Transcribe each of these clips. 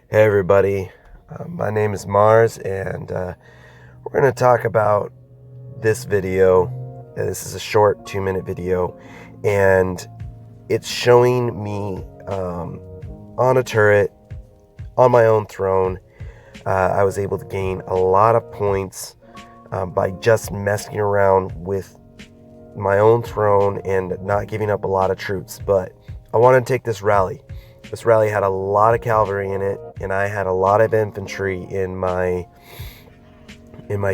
Hey everybody, my name is Mars, and we're going to talk about this video. This is a short 2-minute video, and it's showing me on a turret on my own throne. I was able to gain a lot of points by just messing around with my own throne and not giving up a lot of troops. But I want to take this rally. This rally had a lot of cavalry in it, and I had a lot of infantry in my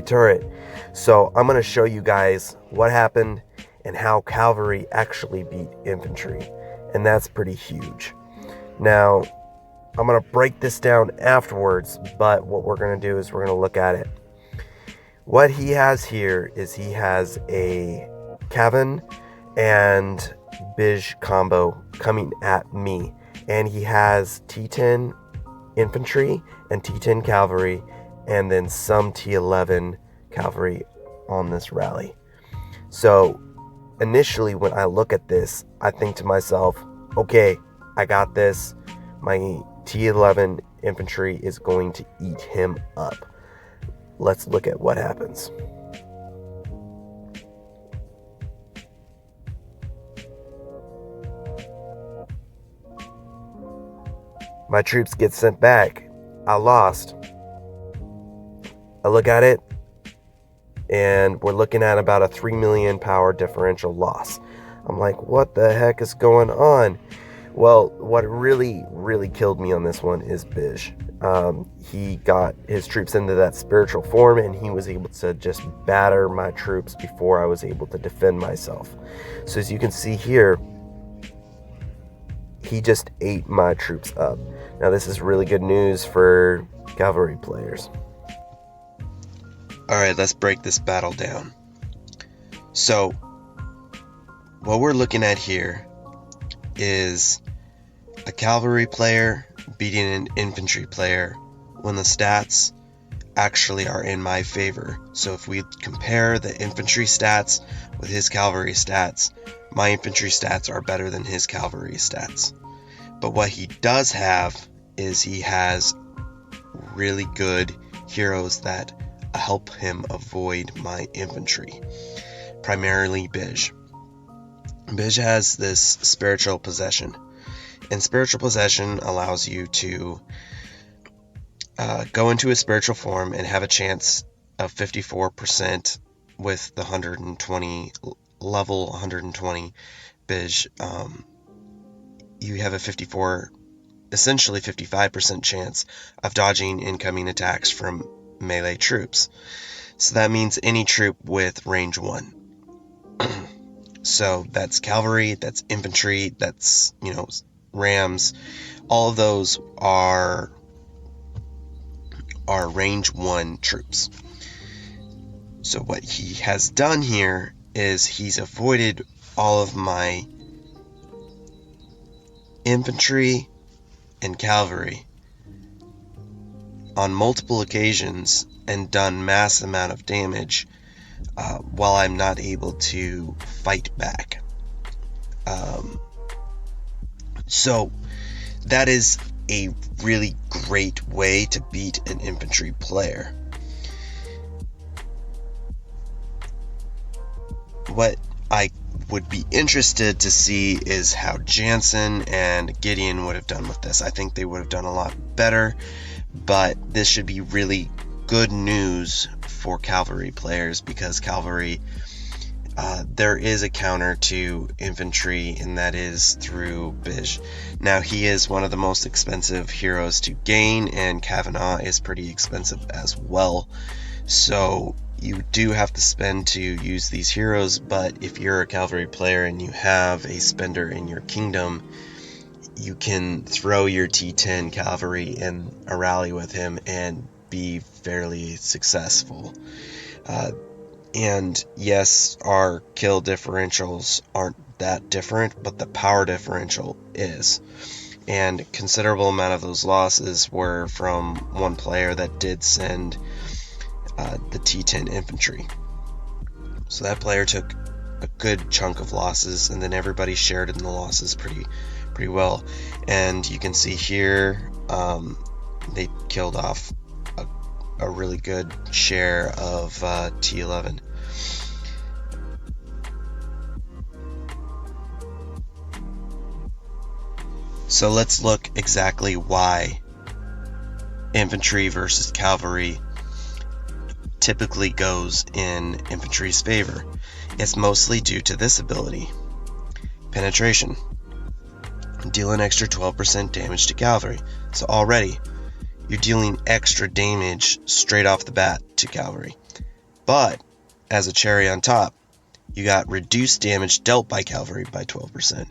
turret. So I'm going to show you guys what happened and how cavalry actually beat infantry, and that's pretty huge. Now, I'm going to break this down afterwards, but what we're going to do is we're going to look at it. What he has here is he has a Cavan and Bij combo coming at me. And he has T10 infantry and T10 cavalry, and then some T11 cavalry on this rally. So initially when I look at this, I think to myself, okay, I got this. My T11 infantry is going to eat him up. Let's look at what happens. My troops get sent back. I lost. I look at it, and we're looking at about a 3 million power differential loss. I'm like, what the heck is going on? Well, what really killed me on this one is Bij. He got his troops into that spiritual form, and he was able to just batter my troops before I was able to defend myself. So as you can see here, he just ate my troops up. Now this is really good news for cavalry players. Alright, let's break this battle down. So, what we're looking at here is a cavalry player beating an infantry player when the stats actually are in my favor. So if we compare the infantry stats with his cavalry stats, my infantry stats are better than his cavalry stats. But what he does have is he has really good heroes that help him avoid my infantry, primarily Bij. Bij has this spiritual possession, and spiritual possession allows you to go into a spiritual form and have a chance of 54% with the 120 level 120 Bij. You have a essentially 55% chance of dodging incoming attacks from melee troops. So that means any troop with range 1. So that's cavalry, that's infantry, that's, rams. All of those are range 1 troops. So what he has done here is he's avoided all of my infantry and cavalry on multiple occasions and done mass amount of damage while I'm not able to fight back. So that is a really great way to beat an infantry player. What I would be interested to see is how Jansen and Gideon would have done with this. I think they would have done a lot better, but this should be really good news for cavalry players, because cavalry, there is a counter to infantry, and that is through Bij. Now, he is one of the most expensive heroes to gain, and KvK is pretty expensive as well. So you do have to spend to use these heroes, but if you're a cavalry player and you have a spender in your kingdom, you can throw your T10 cavalry in a rally with him and be fairly successful. And yes, our kill differentials aren't that different, but the power differential is. And a considerable amount of those losses were from one player that did send the T10 infantry. So that player took a good chunk of losses, and then everybody shared in the losses pretty well. And you can see here they killed off a really good share of T11. So let's look exactly why infantry versus cavalry typically goes in infantry's favor. It's mostly due to this ability, penetration. Deal an extra 12% damage to cavalry. So already you're dealing extra damage straight off the bat to cavalry. But as a cherry on top, you got reduced damage dealt by cavalry by 12%.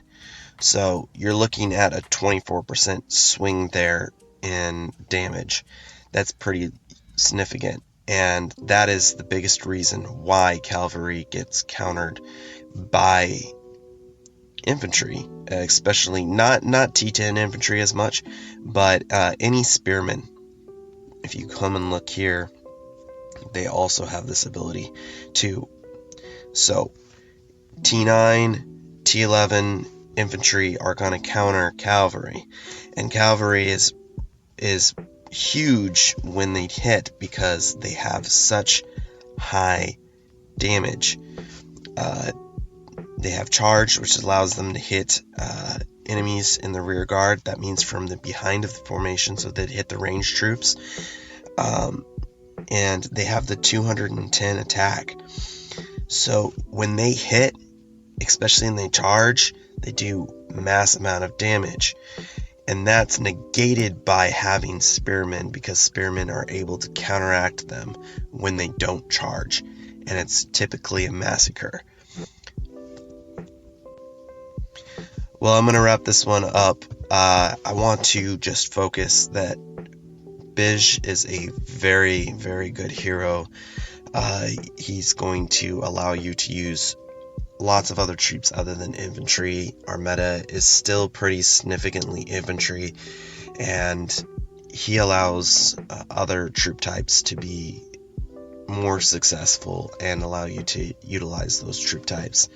So you're looking at a 24% swing there in damage. That's pretty significant. And that is the biggest reason why cavalry gets countered by infantry, especially not T10 infantry as much, but any spearmen. If you come and look here, they also have this ability too. So T9, T11 infantry are going to counter cavalry, and cavalry is huge when they hit because they have such high damage. They have charge, which allows them to hit enemies in the rear guard. That means from the behind of the formation, so they hit the ranged troops. And they have the 210 attack. So when they hit, especially when they charge, they do mass amount of damage. And that's negated by having spearmen, because spearmen are able to counteract them when they don't charge. And it's typically a massacre. Well, I'm going to wrap this one up. I want to just focus that Bij is a very, very good hero. He's going to allow you to use lots of other troops other than infantry. Our meta is still pretty significantly infantry, and he allows other troop types to be more successful and allow you to utilize those troop types.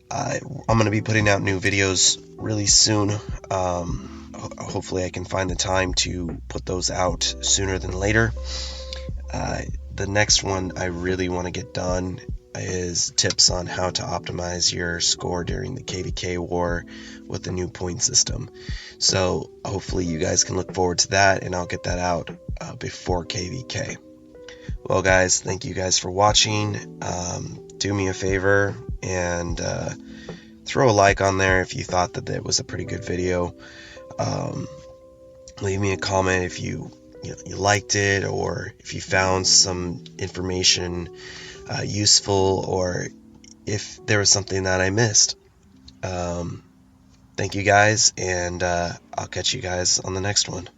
I'm going to be putting out new videos really soon. Hopefully I can find the time to put those out sooner than later. The next one I really want to get done is tips on how to optimize your score during the KvK war with the new point system. So hopefully you guys can look forward to that, and I'll get that out before KvK. Well guys, thank you guys for watching. Do me a favor and throw a like on there if you thought that it was a pretty good video. Leave me a comment if you liked it, or if you found some information useful, or if there was something that I missed. Thank you guys, and I'll catch you guys on the next one.